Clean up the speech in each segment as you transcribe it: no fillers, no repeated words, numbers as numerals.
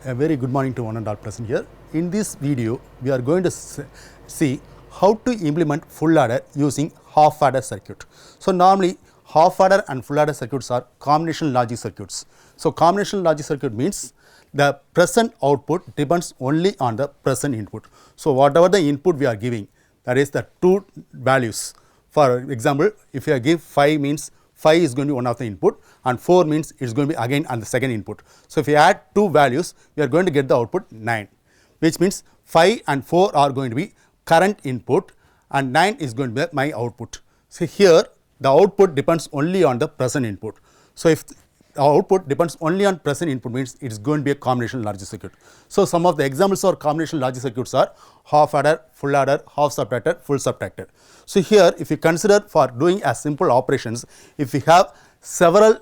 A very good morning to one and all present here. In this video, we are going to see how to implement full adder using half adder circuit. So normally half adder and full adder circuits are combination logic circuits. So combination logic circuit means the present output depends only on the present input. So whatever the input we are giving, that is the two values. For example, if you give 5 means 5 is going to be one of the input and 4 means it is going to be again on the second input. So if you add two values, we are going to get the output 9, which means 5 and 4 are going to be current input and 9 is going to be my output. So here the output depends only on the present input. So if the output depends only on present input means it is going to be a combination logic circuit. So some of the examples of combination logic circuits are half adder, full adder, half subtractor, full subtractor. So here if you consider for doing a simple operations, if we have several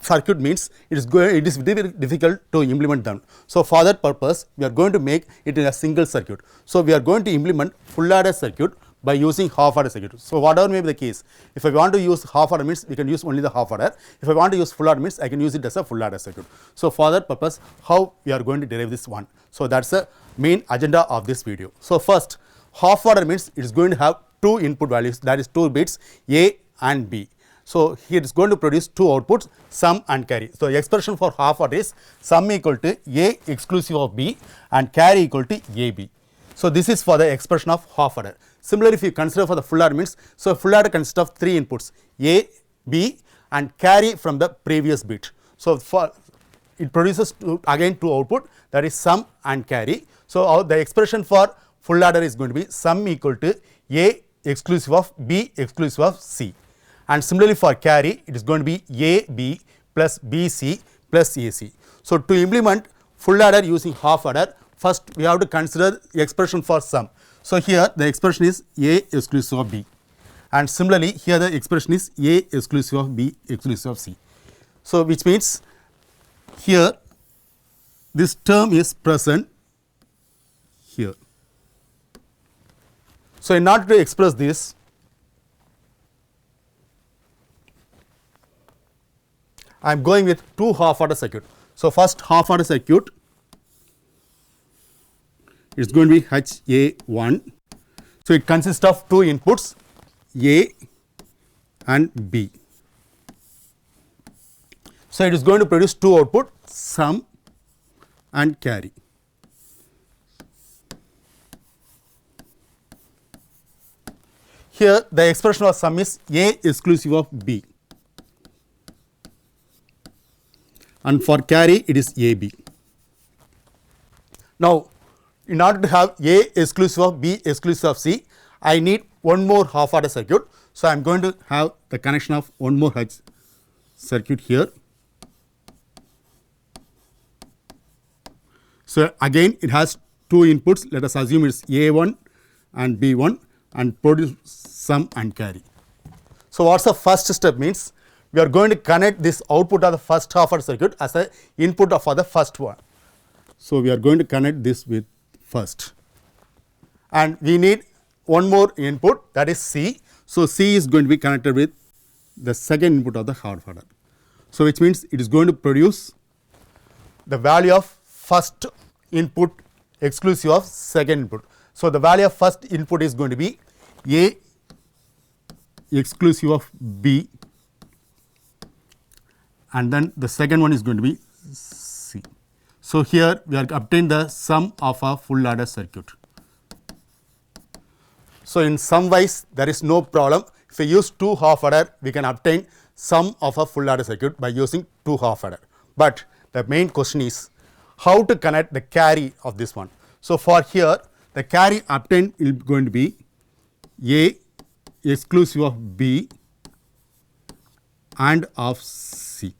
circuit means it is very difficult to implement them. So for that purpose we are going to make it in a single circuit. So we are going to implement full adder circuit by using half adder circuit. So whatever may be the case, if I want to use half adder means we can use only the half adder. If I want to use full adder means I can use it as a full adder circuit. So for that purpose, how we are going to derive this one. So that's the main agenda of this video. So first, half adder means it is going to have two input values, that is 2 bits A and B. So here it is going to produce two outputs, sum and carry. So the expression for half adder is sum equal to A exclusive of B and carry equal to AB. So this is for the expression of half adder. Similarly, if you consider for the full adder means, so full adder consists of 3 inputs A, B and carry from the previous bit. So for it produces again two output, that is sum and carry. So the expression for full adder is going to be sum equal to A exclusive of B exclusive of C. And similarly for carry, it is going to be AB plus BC plus AC. So to implement full adder using half adder, first we have to consider the expression for sum. So here the expression is A exclusive of B, and similarly here the expression is A exclusive of B exclusive of C. So which means here this term is present here. So in order to express this, I am going with two half adder circuit. So first half adder circuit is going to be HA1. So it consists of two inputs A and B. So it is going to produce two output, sum and carry. Here the expression of sum is A exclusive of B, and for carry it is AB. Now in order to have A exclusive of B exclusive of C, I need one more half adder circuit. So I am going to have the connection of one more H circuit here. So again it has two inputs, let us assume it is A1 and B1 and produce sum and carry. So what's the first step means? We are going to connect this output of the first half adder circuit as an input for the first one. So we are going to connect this with first, and we need one more input, that is C. So C is going to be connected with the second input of the half adder. So which means it is going to produce the value of first input exclusive of second input. So the value of first input is going to be A exclusive of B, and then the second one is going to be C. So here we are obtained the sum of a full adder circuit. So in sum wise there is no problem. If we use two half adder, we can obtain sum of a full adder circuit by using two half adder. But the main question is how to connect the carry of this one. So for here the carry obtained is going to be A exclusive of B and of C.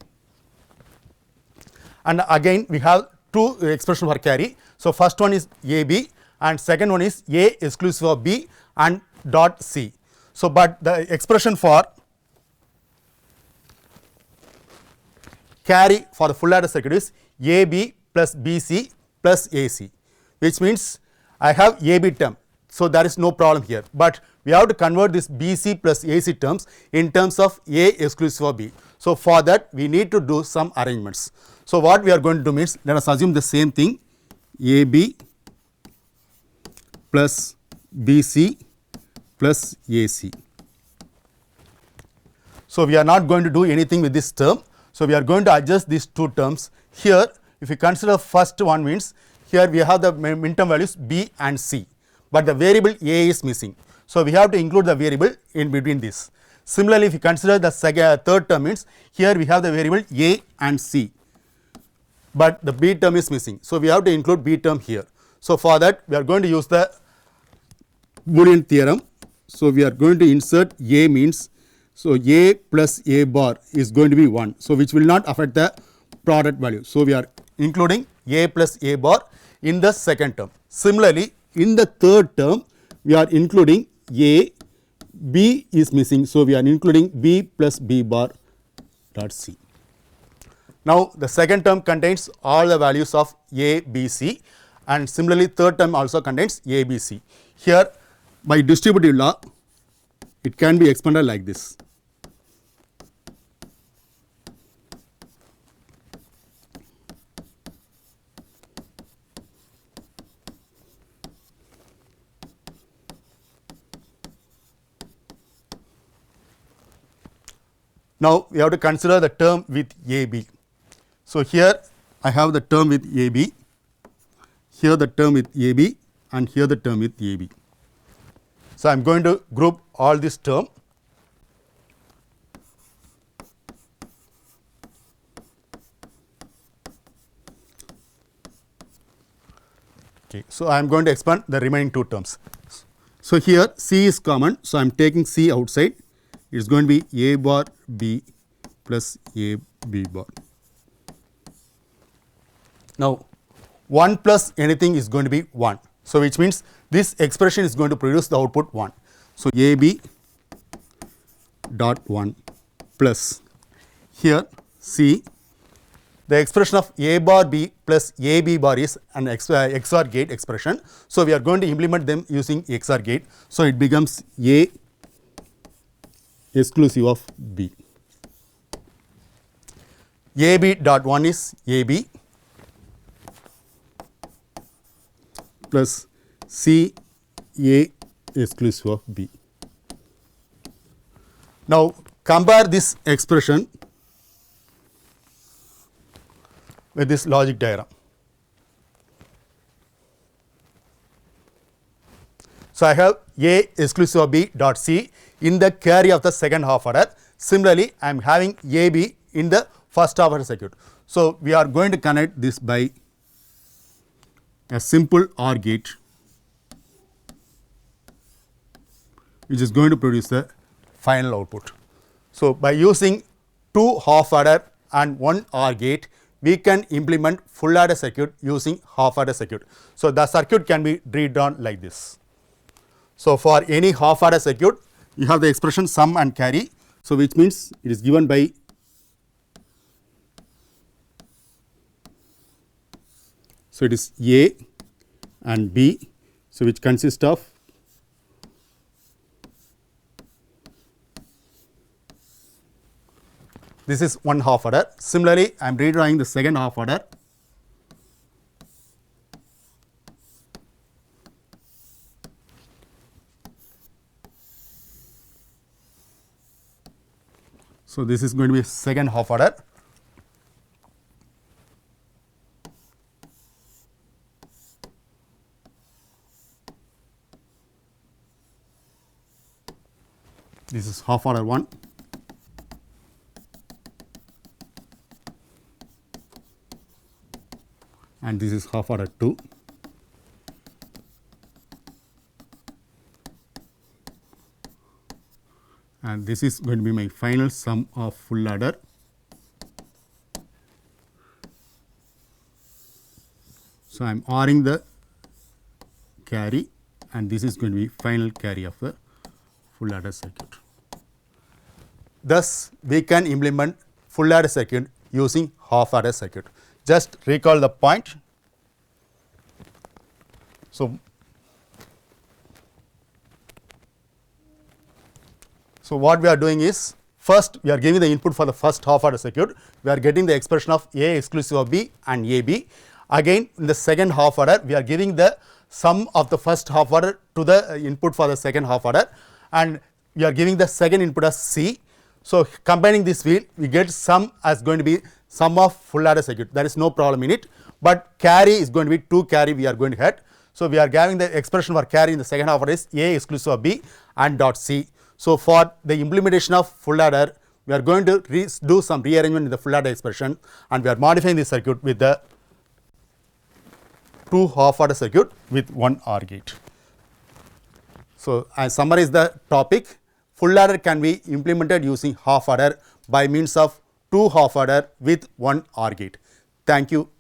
And again we have two expressions for carry. So first one is AB and second one is A exclusive of B and dot C. So but the expression for carry for the full adder circuit is AB plus BC plus AC, which means I have AB term. So there is no problem here, but we have to convert this BC plus AC terms in terms of A exclusive of B. So for that we need to do some arrangements. So what we are going to do means, let us assume the same thing, AB plus BC plus AC. So we are not going to do anything with this term. So we are going to adjust these two terms. Here, if you consider first one means, here we have the minterm values B and C, but the variable A is missing. So we have to include the variable in between this. Similarly, if you consider the third term means, here we have the variable A and C, but the B term is missing. So we have to include B term here. So for that, we are going to use the Boolean theorem. So we are going to insert A means, so A plus A bar is going to be 1. So which will not affect the product value. So we are including A plus A bar in the second term. Similarly, in the third term, we are including A, B is missing. So we are including B plus B bar dot C. Now the second term contains all the values of A, B, C, and similarly third term also contains A, B, C. Here by distributive law, it can be expanded like this. Now we have to consider the term with AB. So here I have the term with AB, here the term with AB, and here the term with AB. So I am going to group all this term. Okay, so I am going to expand the remaining two terms. So here C is common, so I am taking C outside. It is going to be A bar B plus A B bar. Now 1 plus anything is going to be 1. So which means this expression is going to produce the output 1. So AB dot 1 plus here C, the expression of A bar B plus AB bar is an XOR gate expression. So we are going to implement them using XOR gate. So it becomes A exclusive of B. AB dot 1 is AB plus C A exclusive of B. Now compare this expression with this logic diagram. So I have A exclusive of B dot C in the carry of the second half order. Similarly, I am having AB in the first half order circuit. So we are going to connect this by a simple OR gate, which is going to produce the final output. So by using two half adder and one OR gate, we can implement full adder circuit using half adder circuit. So the circuit can be redrawn like this. So for any half adder circuit, you have the expression sum and carry. So which means it is given by so it is A and B, so which consists of this is one half adder. Similarly, I am redrawing the second half adder. So this is going to be second half adder. This is half adder 1. And this is half adder 2. And this is going to be my final sum of full adder. So I am ORing the carry, and this is going to be final carry of the full adder circuit. Thus, we can implement full adder circuit using half adder circuit. Just recall the point. So what we are doing is, First, we are giving the input for the first half order circuit. We are getting the expression of A exclusive of B and AB. Again, in the second half order, we are giving the sum of the first half order to the input for the second half order, and we are giving the second input as C. So, combining this wheel, we get sum as going to be sum of full adder circuit. There is no problem in it, but carry is going to be 2 carry we are going to get. So, we are having the expression for carry in the second half order is A exclusive of B and dot C. So, for the implementation of full adder, we are going to do some rearrangement in the full adder expression, and we are modifying the circuit with the 2 half order circuit with 1 OR gate. So, I summarize the topic. Full adder can be implemented using half adder by means of 2 half adder with 1 OR gate. Thank you.